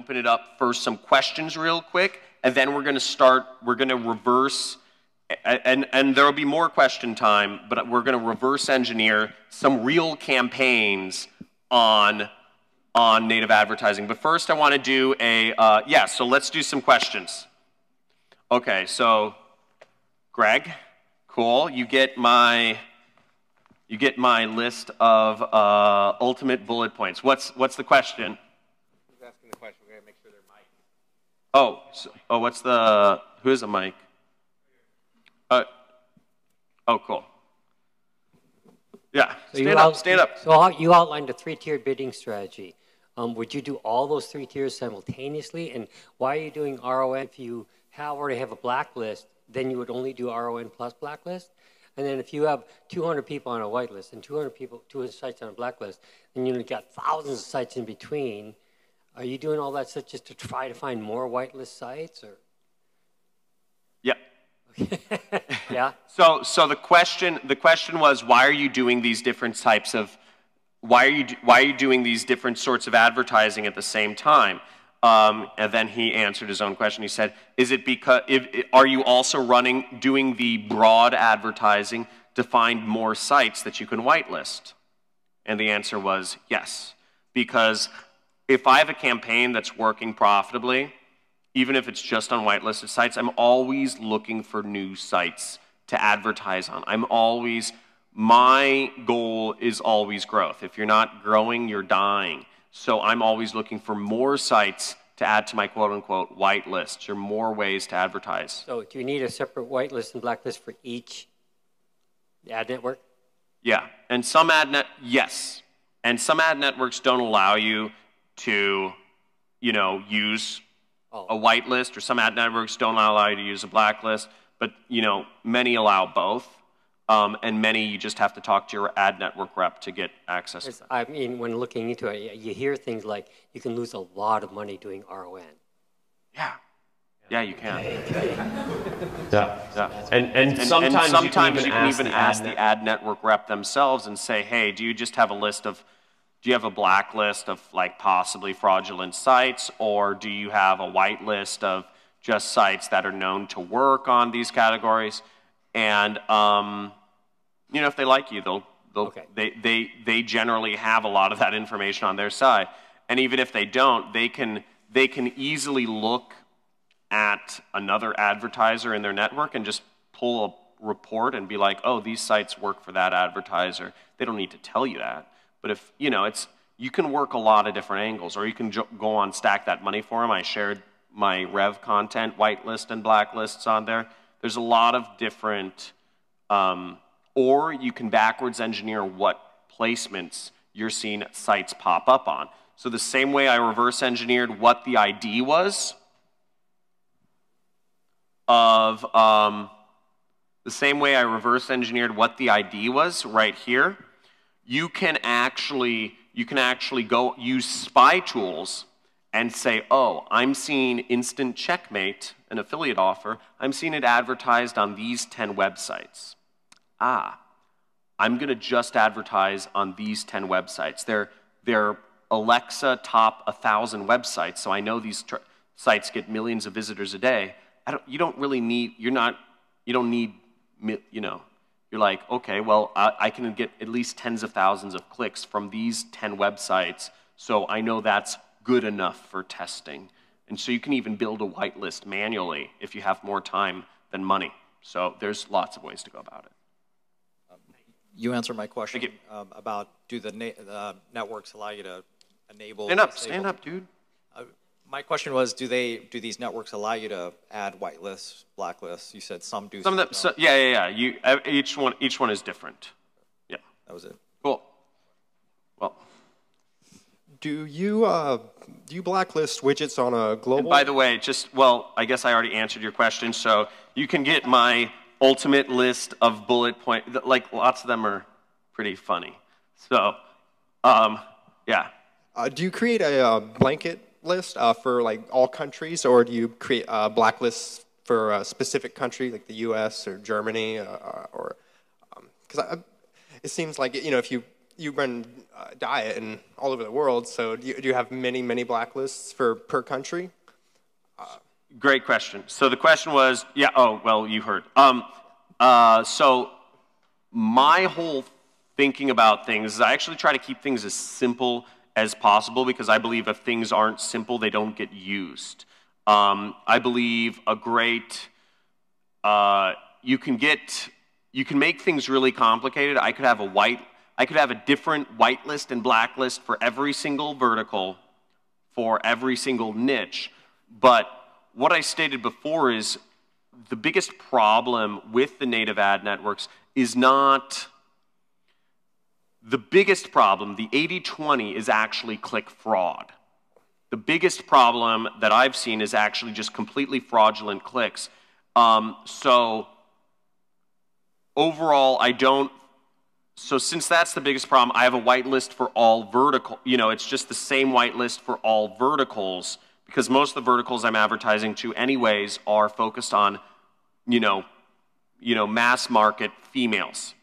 open it up for some questions real quick, and then we're going to reverse, and there will be more question time, but we're going to reverse engineer some real campaigns on native advertising. But first I want to do yeah, so let's do some questions. Okay, so Greg, cool, you get my list of ultimate bullet points. What's the question? Who's asking the question? We're gonna make sure they're mic. Oh, who is a mic? Oh, cool. Yeah, So stand up. So you outlined a three-tiered bidding strategy. Would you do all those three tiers simultaneously? And why are you doing RON? If you already have a blacklist, then you would only do RON plus blacklist. And then if you have 200 people on a whitelist and 200 sites on a blacklist, then you've got thousands of sites in between. Are you doing all that stuff just to try to find more whitelist sites, or? Yeah. Yeah. So the question was, why are you doing these different types of, why are you doing these different sorts of advertising at the same time? And then he answered his own question. He said, "Is it because are you also doing the broad advertising to find more sites that you can whitelist?" And the answer was yes, because if I have a campaign that's working profitably, even if it's just on whitelisted sites, I'm always looking for new sites to advertise on. My goal is always growth. If you're not growing, you're dying. So I'm always looking for more sites to add to my quote-unquote whitelist, or more ways to advertise. So do you need a separate whitelist and blacklist for each ad network? Yeah, and some yes. And some ad networks don't allow you to, use a whitelist, or some ad networks don't allow you to use a blacklist, but, many allow both. And many you just have to talk to your ad network rep to get access. I mean, when looking into it, you hear things like you can lose a lot of money doing RON. Yeah. Yeah, you can. Yeah. And sometimes you can even ask the ad network rep themselves and say, hey, do you have a blacklist of like possibly fraudulent sites, or do you have a whitelist of just sites that are known to work on these categories? And if they like you, they generally have a lot of that information on their side. And even if they don't, they can easily look at another advertiser in their network and just pull a report and be like, oh, these sites work for that advertiser. They don't need to tell you that. But if you can work a lot of different angles, or you can go on Stack That Money Forum. I shared my Rev content, whitelist and blacklists on there. There's a lot of different, or you can backwards engineer what placements you're seeing sites pop up on. So the same way I reverse engineered what the ID was right here, you can actually go use spy tools and say, oh, I'm seeing Instant Checkmate, an affiliate offer, I'm seeing it advertised on these 10 websites. I'm going to just advertise on these 10 websites. They're Alexa top 1,000 websites, so I know these sites get millions of visitors a day. You're like, okay, well, I can get at least tens of thousands of clicks from these 10 websites, so I know that's good enough for testing. And so you can even build a whitelist manually if you have more time than money. So there's lots of ways to go about it. You answered my question about do the networks allow you to enable... Stand up, dude. My question was, do these networks allow you to add whitelists, blacklists? You said some do. Some of them, yeah. Each one is different. Yeah. That was it. Cool. Well. Do you blacklist widgets on a global? And by the way, I guess I already answered your question. So you can get my ultimate list of bullet points. Like lots of them are pretty funny. So, yeah. Do you create a blanket list for like all countries, or do you create blacklists for a specific country, like the U.S. or Germany, or because it seems like if you run diet and all over the world. So do you have many blacklists per country? Great question. So the question was, yeah, oh, well, you heard. So my whole thinking about things is I actually try to keep things as simple as possible because I believe if things aren't simple, they don't get used. I believe a great, you can make things really complicated. I could have a different whitelist and blacklist for every single vertical, for every single niche. But what I stated before is the biggest problem with the native ad networks is not the biggest problem. The 80-20 is actually click fraud. The biggest problem that I've seen is actually just completely fraudulent clicks. So overall, so since that's the biggest problem, I have a whitelist for all vertical, it's just the same whitelist for all verticals because most of the verticals I'm advertising to anyways are focused on, mass market females,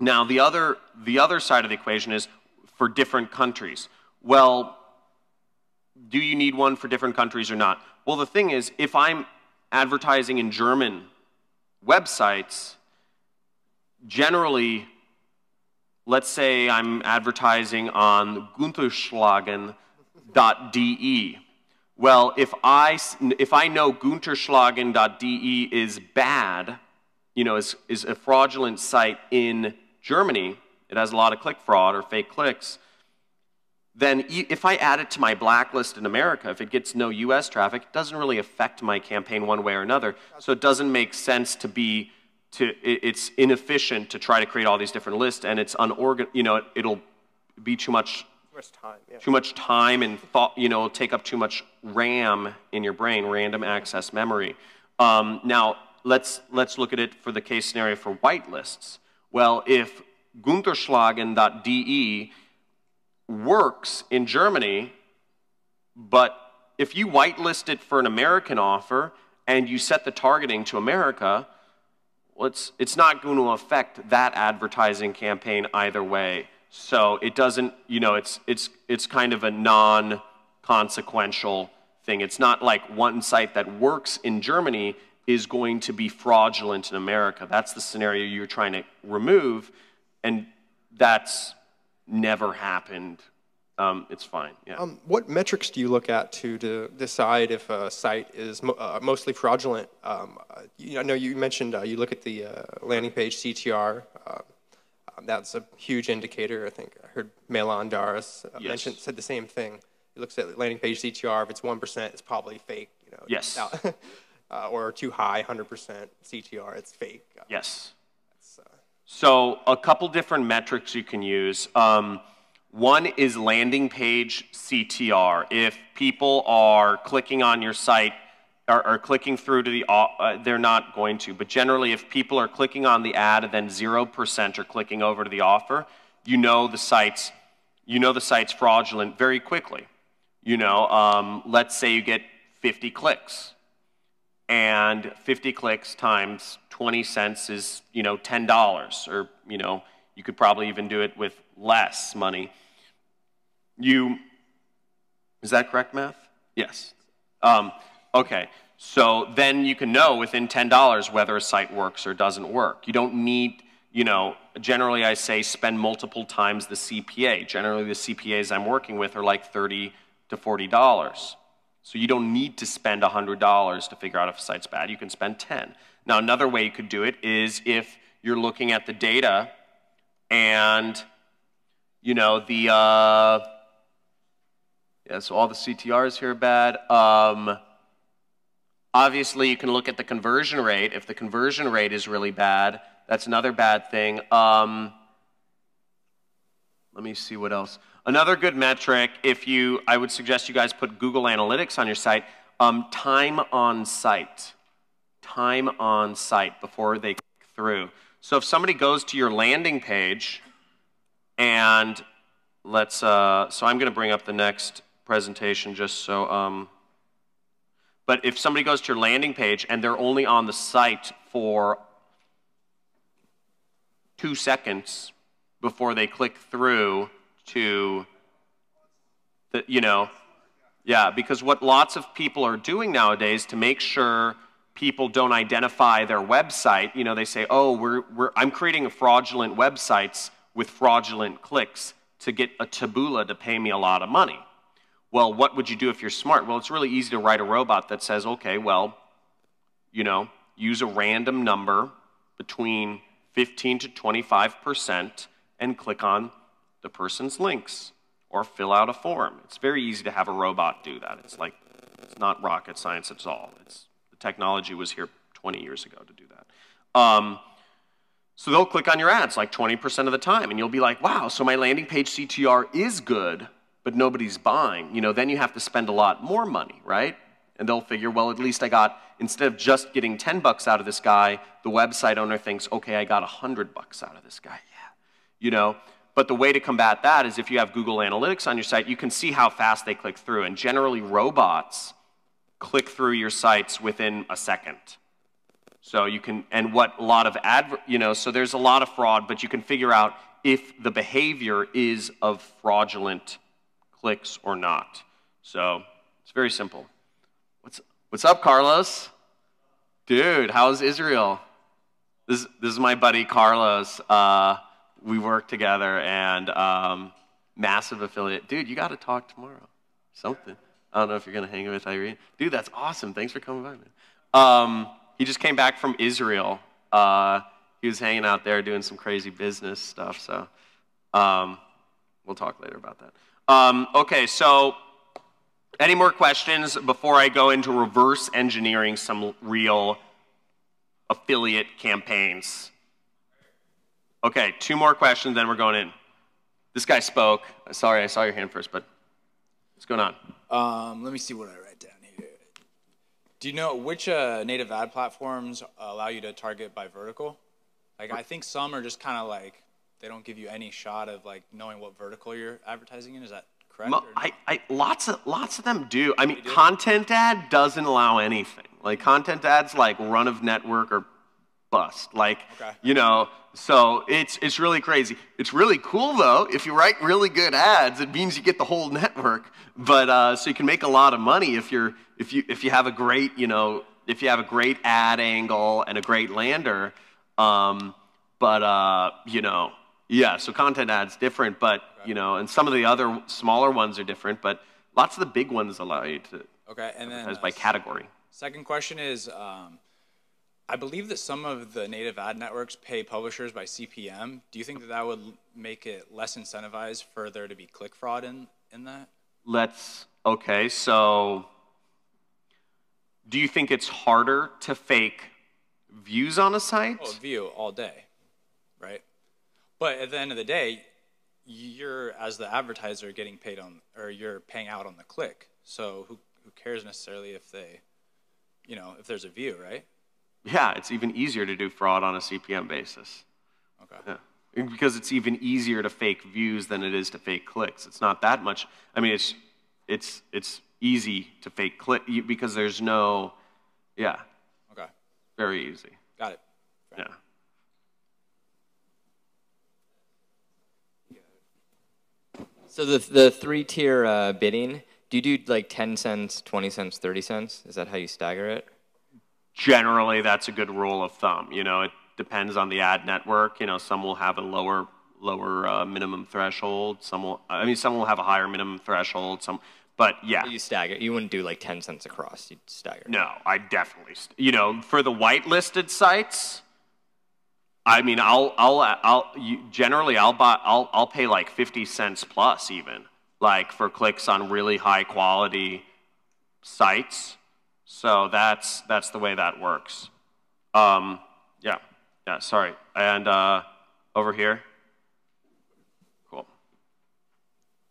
Now the other side of the equation is for different countries. Well, do you need one for different countries or not? Well, the thing is, if I'm advertising in German websites, generally, let's say I'm advertising on unshackle.de. Well, if I know unshackle.de is bad, is a fraudulent site in Germany, it has a lot of click fraud or fake clicks, then if I add it to my blacklist in America, if it gets no US traffic, it doesn't really affect my campaign one way or another. So it doesn't make sense it's inefficient to try to create all these different lists, and it's it'll be too much time, yeah. Too much time and thought, take up too much RAM in your brain, random access memory. Now, let's look at it for the case scenario for whitelists. Well, if unshackle.de works in Germany, but if you whitelist it for an American offer and you set the targeting to America, well, it's not going to affect that advertising campaign either way. So it doesn't, it's kind of a non-consequential thing. It's not like one site that works in Germany is going to be fraudulent in America. That's the scenario you're trying to remove, and that's never happened. It's fine, yeah. What metrics do you look at to decide if a site is mostly fraudulent? I know you mentioned you look at the landing page CTR. That's a huge indicator. I think I heard Melan Daras said the same thing. He looks at landing page CTR. If it's 1%, it's probably fake. Yes. Or too high, 100% CTR, it's fake. Yes. So a couple different metrics you can use. One is landing page CTR. If people are clicking on your site or clicking through to the, they're not going to, but generally if people are clicking on the ad and then 0% are clicking over to the offer, the site's fraudulent very quickly. Let's say you get 50 clicks. And 50 clicks times 20 cents is, $10. Or, you could probably even do it with less money. Is that correct math? Yes. Okay. So then you can know within $10 whether a site works or doesn't work. You don't need, generally I say spend multiple times the CPA. Generally the CPAs I'm working with are like $30 to $40. So you don't need to spend $100 to figure out if a site's bad. You can spend $10. Now, another way you could do it is if you're looking at the data and, so all the CTRs here are bad. Obviously, you can look at the conversion rate. If the conversion rate is really bad, that's another bad thing. Let me see what else. Another good metric, I would suggest you guys put Google Analytics on your site, time on site. Time on site before they click through. So if somebody goes to your landing page and so I'm going to bring up the next presentation just so, but if somebody goes to your landing page and they're only on the site for 2 seconds before they click through to the, you know, yeah, because what lots of people are doing nowadays to make sure people don't identify their website, you know, they say, oh, I'm creating fraudulent websites with fraudulent clicks to get a taboola to pay me a lot of money. Well, what would you do if you're smart? Well, it's really easy to write a robot that says, okay, well, you know, use a random number between 15 to 25% and click on the person's links or fill out a form. It's very easy to have a robot do that. It's like, it's not rocket science at all. The technology was here 20 years ago to do that. So they'll click on your ads like 20% of the time, and you'll be like, wow, so my landing page CTR is good, but nobody's buying. You know, then you have to spend a lot more money, right? And they'll figure, well, at least I got, instead of just getting 10 bucks out of this guy, the website owner thinks, okay, I got 100 bucks out of this guy, yeah. You know, but the way to combat that is if you have Google Analytics on your site, you can see how fast they click through, and generally robots click through your sites within a second. So you can, and what a lot of you know, so there's a lot of fraud, but you can figure out if the behavior is of fraudulent clicks or not. So it's very simple. What's up, Carlos? Dude, how's Israel? This is my buddy Carlos. We work together, and massive affiliate. Dude, you got to talk tomorrow. Something. I don't know if you're going to hang with Irene. Dude, that's awesome. Thanks for coming by, man. He just came back from Israel. He was hanging out there doing some crazy business stuff, so we'll talk later about that. Okay, so any more questions before I go into reverse engineering some real affiliate campaigns? Okay, 2 more questions, then we're going in. This guy spoke. Sorry, I saw your hand first, but what's going on? Let me see what I write down here. Do you know which native ad platforms allow you to target by vertical? Like, I think some are just kind of like, they don't give you any shot of like knowing what vertical you're advertising in. Is that correct? Lots of them do. I mean, content ad doesn't allow anything. Like, content ads like run of network or bust. Like, you know, so it's really crazy. It's really cool though. If you write really good ads, it means you get the whole network. But so you can make a lot of money if you have a great, you know, if you have a great ad angle and a great lander. You know, yeah. So content ads different, but you know, and some of the other smaller ones are different. But lots of the big ones allow you to advertise by category. Second question is. I believe that some of the native ad networks pay publishers by CPM. Do you think that that would make it less incentivized for there to be click fraud in that? Okay, so do you think it's harder to fake views on a site? Oh, view all day, right? But at the end of the day, you're, as the advertiser, getting paid on, or you're paying out on the click. So who cares necessarily if they, you know, if there's a view, right? Yeah, it's even easier to do fraud on a CPM basis. Okay. Yeah. Because it's even easier to fake views than it is to fake clicks. It's not that much. I mean, it's easy to fake click because there's no, yeah. Okay. Very easy. Got it. Yeah. So the 3-tier bidding, do you do like 10 cents, 20 cents, 30 cents? Is that how you stagger it? Generally, that's a good rule of thumb. You know, it depends on the ad network. You know, some will have a lower minimum threshold. Some will have a higher minimum threshold. But yeah. You stagger. You wouldn't do like 10 cents across. You'd stagger. No, I definitely. You know, for the whitelisted sites, I mean, I'll pay like 50 cents plus even, like for clicks on really high quality sites. So that's the way that works. Yeah, sorry. And over here. Cool.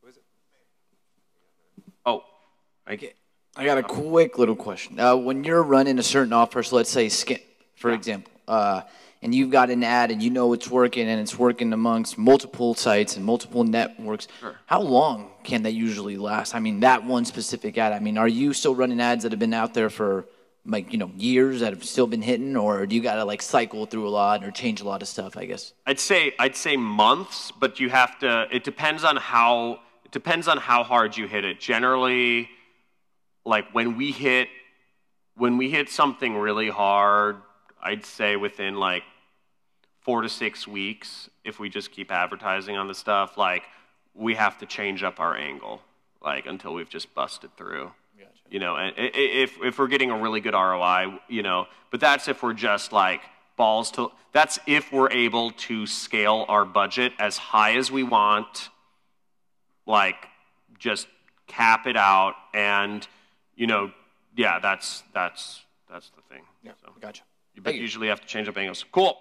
Who is it? Oh, I got a quick little question. When you're running a certain offer, so let's say Skin, for example, and you've got an ad and you know it's working and it's working amongst multiple sites and multiple networks, how long can that usually last? I mean, that one specific ad, I mean, are you still running ads that have been out there for like, years that have still been hitting, or do you got to like cycle through a lot or change a lot of stuff, I guess? I'd say months, but you have to, it depends on how hard you hit it. Generally, like when we hit something really hard, I'd say within like 4 to 6 weeks, if we just keep advertising on the stuff, like we have to change up our angle, like until we've just busted through. Gotcha. And if we're getting a really good ROI, but that's if we're just like that's if we're able to scale our budget as high as we want, like just cap it out, and yeah, that's the thing. Yeah, so, gotcha. You usually have to change up angles. Cool.